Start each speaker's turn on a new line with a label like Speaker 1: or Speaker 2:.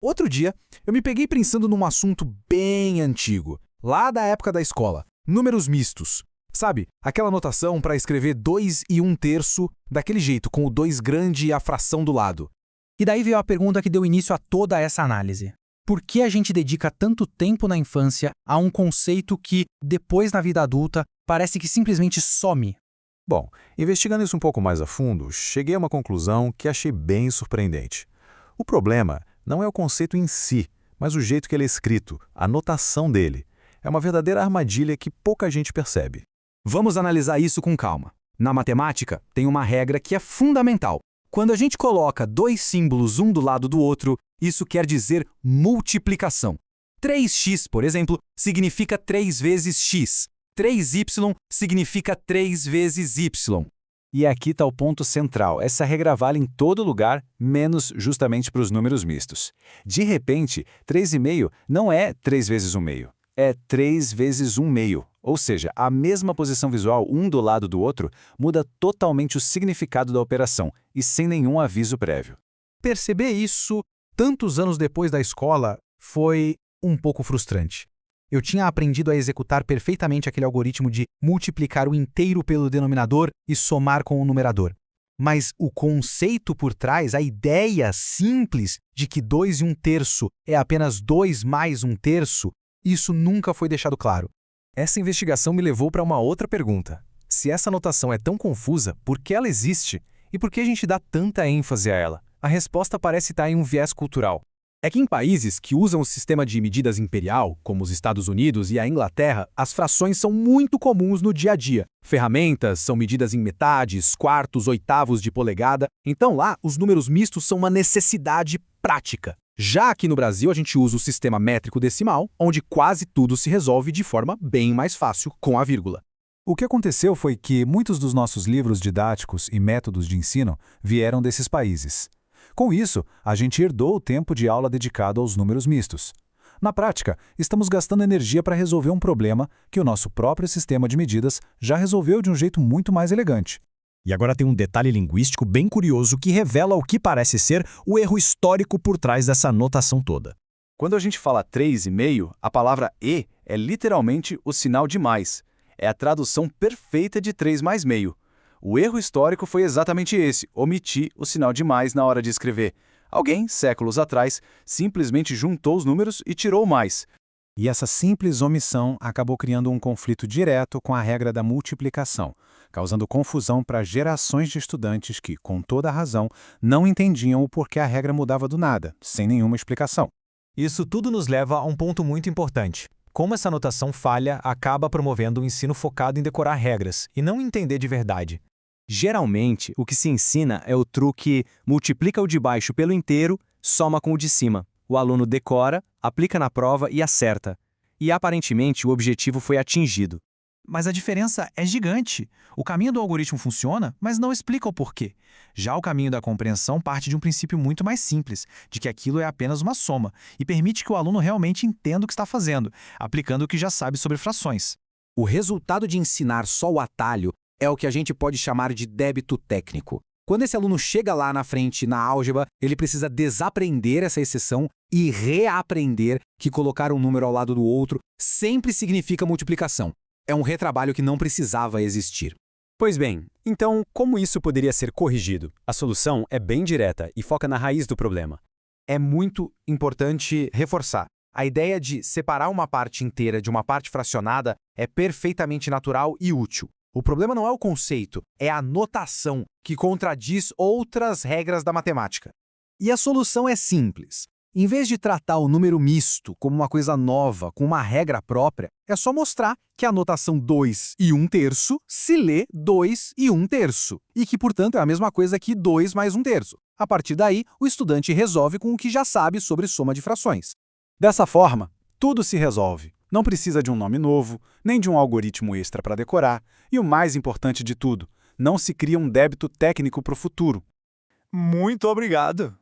Speaker 1: Outro dia, eu me peguei pensando num assunto bem antigo, lá da época da escola, números mistos. Sabe, aquela notação para escrever 2 e 1/3 daquele jeito, com o 2 grande e a fração do lado.
Speaker 2: E daí veio a pergunta que deu início a toda essa análise. Por que a gente dedica tanto tempo na infância a um conceito que, depois na vida adulta, parece que simplesmente some?
Speaker 3: Bom, investigando isso um pouco mais a fundo, cheguei a uma conclusão que achei bem surpreendente. O problema não é o conceito em si, mas o jeito que ele é escrito, a notação dele. É uma verdadeira armadilha que pouca gente percebe.
Speaker 1: Vamos analisar isso com calma. Na matemática, tem uma regra que é fundamental. Quando a gente coloca dois símbolos um do lado do outro, isso quer dizer multiplicação. 3x, por exemplo, significa 3 vezes x. 3y significa 3 vezes y.
Speaker 3: E aqui está o ponto central. Essa regra vale em todo lugar, menos justamente para os números mistos. De repente, 3,5 não é 3 vezes 1/2. É 3 vezes 1/2. Ou seja, a mesma posição visual um do lado do outro muda totalmente o significado da operação e sem nenhum aviso prévio.
Speaker 1: Perceber isso tantos anos depois da escola foi um pouco frustrante. Eu tinha aprendido a executar perfeitamente aquele algoritmo de multiplicar o inteiro pelo denominador e somar com o numerador. Mas o conceito por trás, a ideia simples de que 2 e 1/3 é apenas 2 mais 1/3, isso nunca foi deixado claro.
Speaker 4: Essa investigação me levou para uma outra pergunta. Se essa notação é tão confusa, por que ela existe? E por que a gente dá tanta ênfase a ela? A resposta parece estar em um viés cultural.
Speaker 1: É que em países que usam o sistema de medidas imperial, como os Estados Unidos e a Inglaterra, as frações são muito comuns no dia a dia. Ferramentas são medidas em metades, quartos, oitavos de polegada. Então lá, os números mistos são uma necessidade prática. Já aqui no Brasil, a gente usa o sistema métrico decimal, onde quase tudo se resolve de forma bem mais fácil com a vírgula.
Speaker 3: O que aconteceu foi que muitos dos nossos livros didáticos e métodos de ensino vieram desses países. Com isso, a gente herdou o tempo de aula dedicado aos números mistos. Na prática, estamos gastando energia para resolver um problema que o nosso próprio sistema de medidas já resolveu de um jeito muito mais elegante.
Speaker 5: E agora tem um detalhe linguístico bem curioso que revela o que parece ser o erro histórico por trás dessa notação toda.
Speaker 6: Quando a gente fala 3,5, a palavra e é literalmente o sinal de mais. É a tradução perfeita de 3 mais meio. O erro histórico foi exatamente esse, omitir o sinal de mais na hora de escrever. Alguém, séculos atrás, simplesmente juntou os números e tirou o mais.
Speaker 3: E essa simples omissão acabou criando um conflito direto com a regra da multiplicação, causando confusão para gerações de estudantes que, com toda razão, não entendiam o porquê a regra mudava do nada, sem nenhuma explicação.
Speaker 4: Isso tudo nos leva a um ponto muito importante. Como essa notação falha acaba promovendo um ensino focado em decorar regras e não entender de verdade.
Speaker 7: Geralmente, o que se ensina é o truque multiplica o de baixo pelo inteiro, soma com o de cima. O aluno decora, aplica na prova e acerta. E aparentemente o objetivo foi atingido.
Speaker 2: Mas a diferença é gigante. O caminho do algoritmo funciona, mas não explica o porquê. Já o caminho da compreensão parte de um princípio muito mais simples, de que aquilo é apenas uma soma, e permite que o aluno realmente entenda o que está fazendo, aplicando o que já sabe sobre frações.
Speaker 1: O resultado de ensinar só o atalho é o que a gente pode chamar de débito técnico. Quando esse aluno chega lá na frente, na álgebra, ele precisa desaprender essa exceção e reaprender que colocar um número ao lado do outro sempre significa multiplicação. É um retrabalho que não precisava existir.
Speaker 7: Pois bem, então como isso poderia ser corrigido? A solução é bem direta e foca na raiz do problema.
Speaker 1: É muito importante reforçar. A ideia de separar uma parte inteira de uma parte fracionada é perfeitamente natural e útil. O problema não é o conceito, é a notação que contradiz outras regras da matemática. E a solução é simples. Em vez de tratar o número misto como uma coisa nova, com uma regra própria, é só mostrar que a notação 2 e 1/3 se lê 2 e 1/3, e que, portanto, é a mesma coisa que 2 mais 1/3. A partir daí, o estudante resolve com o que já sabe sobre soma de frações.
Speaker 3: Dessa forma, tudo se resolve. Não precisa de um nome novo, nem de um algoritmo extra para decorar, e o mais importante de tudo, não se cria um débito técnico para o futuro.
Speaker 4: Muito obrigado!